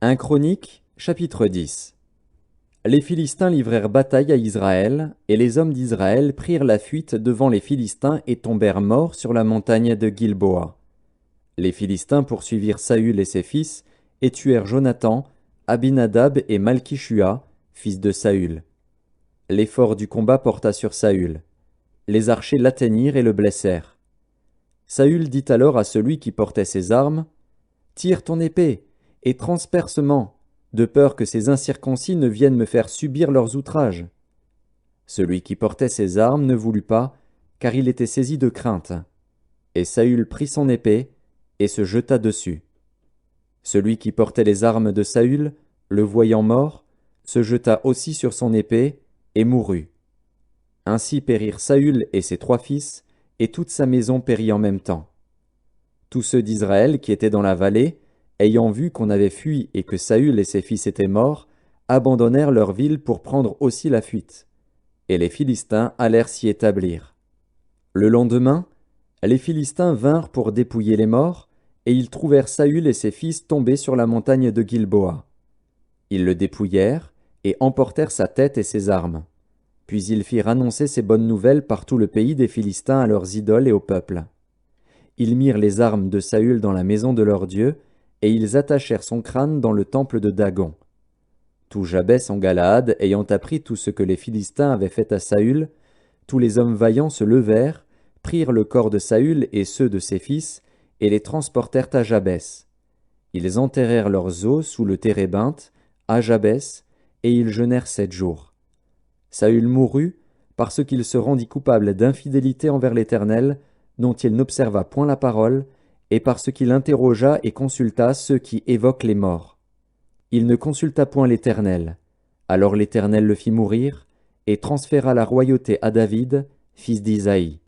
1 Chroniques, chapitre 10. Les Philistins livrèrent bataille à Israël, et les hommes d'Israël prirent la fuite devant les Philistins et tombèrent morts sur la montagne de Gilboa. Les Philistins poursuivirent Saül et ses fils, et tuèrent Jonathan, Abinadab et Malchishua, fils de Saül. L'effort du combat porta sur Saül. Les archers l'atteignirent et le blessèrent. Saül dit alors à celui qui portait ses armes, « Tire ton épée, et transpercement, de peur que ces incirconcis ne viennent me faire subir leurs outrages. » Celui qui portait ses armes ne voulut pas, car il était saisi de crainte. Et Saül prit son épée, et se jeta dessus. Celui qui portait les armes de Saül, le voyant mort, se jeta aussi sur son épée, et mourut. Ainsi périrent Saül et ses 3 fils, et toute sa maison périt en même temps. Tous ceux d'Israël qui étaient dans la vallée, ayant vu qu'on avait fui et que Saül et ses fils étaient morts, abandonnèrent leur ville pour prendre aussi la fuite. Et les Philistins allèrent s'y établir. Le lendemain, les Philistins vinrent pour dépouiller les morts, et ils trouvèrent Saül et ses fils tombés sur la montagne de Gilboa. Ils le dépouillèrent, et emportèrent sa tête et ses armes. Puis ils firent annoncer ces bonnes nouvelles par tout le pays des Philistins à leurs idoles et au peuple. Ils mirent les armes de Saül dans la maison de leur Dieu, et ils attachèrent son crâne dans le temple de Dagon. Tout Jabès en Galaad ayant appris tout ce que les Philistins avaient fait à Saül, tous les hommes vaillants se levèrent, prirent le corps de Saül et ceux de ses fils, et les transportèrent à Jabès. Ils enterrèrent leurs os sous le térébinthe, à Jabès, et ils jeûnèrent 7 jours. Saül mourut, parce qu'il se rendit coupable d'infidélité envers l'Éternel, dont il n'observa point la parole, et parce qu'il interrogea et consulta ceux qui évoquent les morts. Il ne consulta point l'Éternel. Alors l'Éternel le fit mourir, et transféra la royauté à David, fils d'Isaïe.